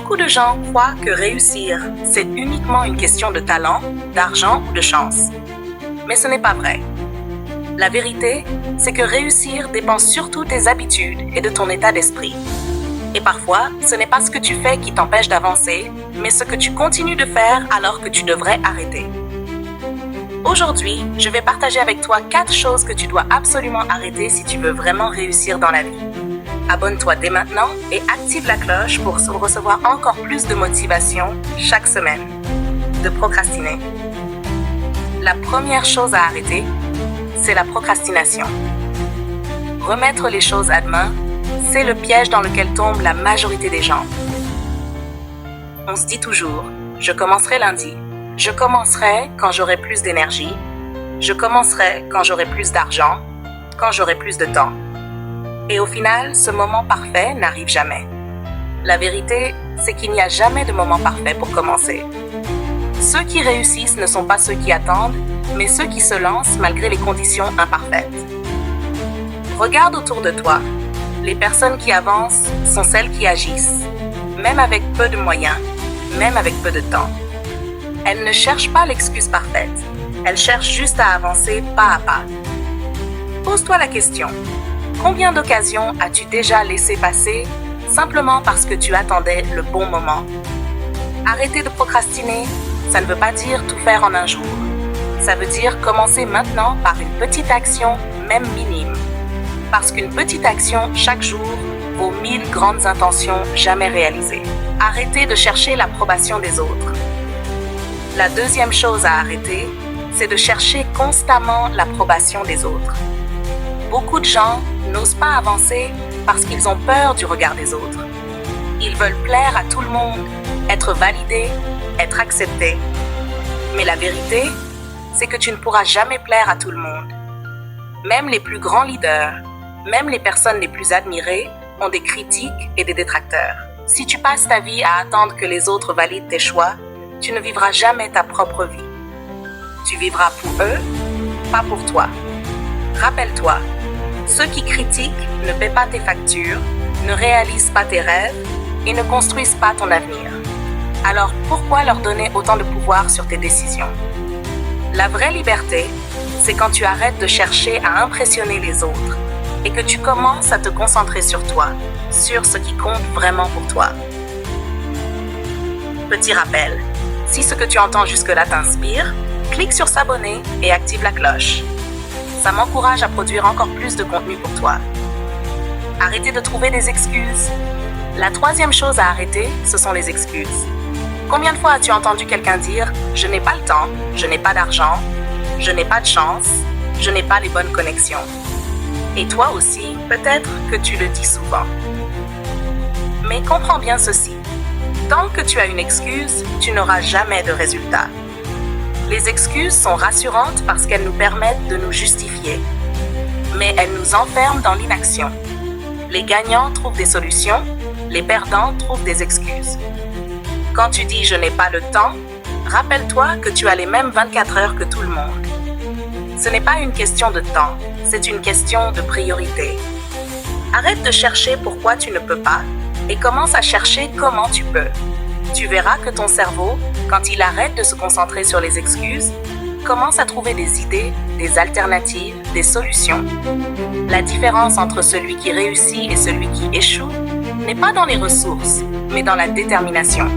Beaucoup de gens croient que réussir, c'est uniquement une question de talent, d'argent ou de chance. Mais ce n'est pas vrai. La vérité, c'est que réussir dépend surtout des habitudes et de ton état d'esprit. Et parfois, ce n'est pas ce que tu fais qui t'empêche d'avancer, mais ce que tu continues de faire alors que tu devrais arrêter. Aujourd'hui, je vais partager avec toi 4 choses que tu dois absolument arrêter si tu veux vraiment réussir dans la vie. Abonne-toi dès maintenant et active la cloche pour recevoir encore plus de motivation chaque semaine. De procrastiner. La première chose à arrêter, c'est la procrastination. Remettre les choses à demain, c'est le piège dans lequel tombe la majorité des gens. On se dit toujours, je commencerai lundi, je commencerai quand j'aurai plus d'énergie, je commencerai quand j'aurai plus d'argent, quand j'aurai plus de temps. Et au final, ce moment parfait n'arrive jamais. La vérité, c'est qu'il n'y a jamais de moment parfait pour commencer. Ceux qui réussissent ne sont pas ceux qui attendent, mais ceux qui se lancent malgré les conditions imparfaites. Regarde autour de toi. Les personnes qui avancent sont celles qui agissent, même avec peu de moyens, même avec peu de temps. Elles ne cherchent pas l'excuse parfaite. Elles cherchent juste à avancer pas à pas. Pose-toi la question. Combien d'occasions as-tu déjà laissé passer simplement parce que tu attendais le bon moment? Arrêter de procrastiner, ça ne veut pas dire tout faire en un jour. Ça veut dire commencer maintenant par une petite action, même minime. Parce qu'une petite action chaque jour vaut 1000 grandes intentions jamais réalisées. Arrêter de chercher l'approbation des autres. La deuxième chose à arrêter, c'est de chercher constamment l'approbation des autres. Beaucoup de gens n'osent pas avancer parce qu'ils ont peur du regard des autres. Ils veulent plaire à tout le monde, être validés, être acceptés. Mais la vérité, c'est que tu ne pourras jamais plaire à tout le monde. Même les plus grands leaders, même les personnes les plus admirées ont des critiques et des détracteurs. Si tu passes ta vie à attendre que les autres valident tes choix, tu ne vivras jamais ta propre vie. Tu vivras pour eux, pas pour toi. Rappelle-toi, ceux qui critiquent ne paient pas tes factures, ne réalisent pas tes rêves et ne construisent pas ton avenir. Alors pourquoi leur donner autant de pouvoir sur tes décisions? La vraie liberté, c'est quand tu arrêtes de chercher à impressionner les autres et que tu commences à te concentrer sur toi, sur ce qui compte vraiment pour toi. Petit rappel, si ce que tu entends jusque-là t'inspire, clique sur s'abonner et active la cloche. Ça m'encourage à produire encore plus de contenu pour toi. Arrêtez de trouver des excuses. La troisième chose à arrêter, ce sont les excuses. Combien de fois as-tu entendu quelqu'un dire « Je n'ai pas le temps, je n'ai pas d'argent, je n'ai pas de chance, je n'ai pas les bonnes connexions ». Et toi aussi, peut-être que tu le dis souvent. Mais comprends bien ceci. Tant que tu as une excuse, tu n'auras jamais de résultat. Les excuses sont rassurantes parce qu'elles nous permettent de nous justifier. Mais elles nous enferment dans l'inaction. Les gagnants trouvent des solutions, les perdants trouvent des excuses. Quand tu dis « je n'ai pas le temps », rappelle-toi que tu as les mêmes 24 heures que tout le monde. Ce n'est pas une question de temps, c'est une question de priorité. Arrête de chercher pourquoi tu ne peux pas et commence à chercher comment tu peux. Tu verras que ton cerveau, quand il arrête de se concentrer sur les excuses, commence à trouver des idées, des alternatives, des solutions. La différence entre celui qui réussit et celui qui échoue n'est pas dans les ressources, mais dans la détermination.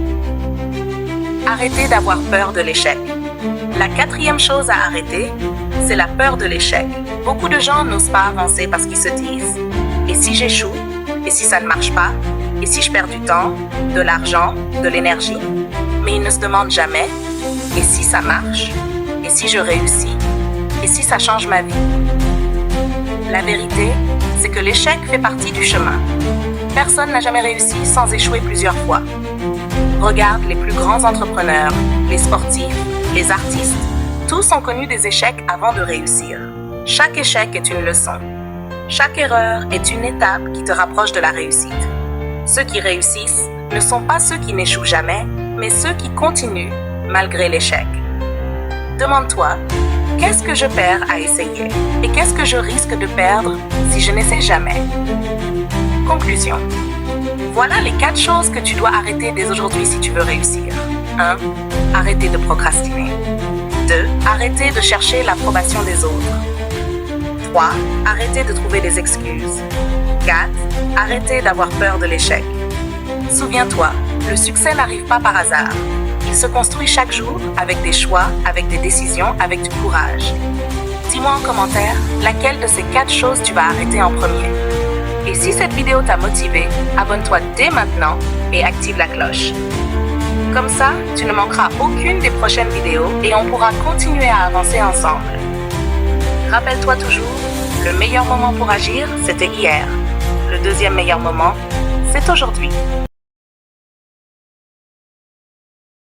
Arrêtez d'avoir peur de l'échec. La quatrième chose à arrêter, c'est la peur de l'échec. Beaucoup de gens n'osent pas avancer parce qu'ils se disent « Et si j'échoue? Et si ça ne marche pas? Et si je perds du temps, de l'argent, de l'énergie ?» Mais ils ne se demandent jamais « Et si ça marche? Et si je réussis? Et si ça change ma vie? » La vérité, c'est que l'échec fait partie du chemin. Personne n'a jamais réussi sans échouer plusieurs fois. Regarde les plus grands entrepreneurs, les sportifs, les artistes. Tous ont connu des échecs avant de réussir. Chaque échec est une leçon. Chaque erreur est une étape qui te rapproche de la réussite. Ceux qui réussissent ne sont pas ceux qui n'échouent jamais, mais ceux qui continuent malgré l'échec. Demande-toi, qu'est-ce que je perds à essayer? Et qu'est-ce que je risque de perdre si je n'essaie jamais? Conclusion. Voilà les 4 choses que tu dois arrêter dès aujourd'hui si tu veux réussir. 1. Arrêter de procrastiner. 2. Arrêter de chercher l'approbation des autres. 3. Arrêter de trouver des excuses. 4. Arrêter d'avoir peur de l'échec. Souviens-toi, le succès n'arrive pas par hasard. Il se construit chaque jour avec des choix, avec des décisions, avec du courage. Dis-moi en commentaire laquelle de ces 4 choses tu vas arrêter en premier. Et si cette vidéo t'a motivé, abonne-toi dès maintenant et active la cloche. Comme ça, tu ne manqueras aucune des prochaines vidéos et on pourra continuer à avancer ensemble. Rappelle-toi toujours, le meilleur moment pour agir, c'était hier. Le deuxième meilleur moment, c'est aujourd'hui.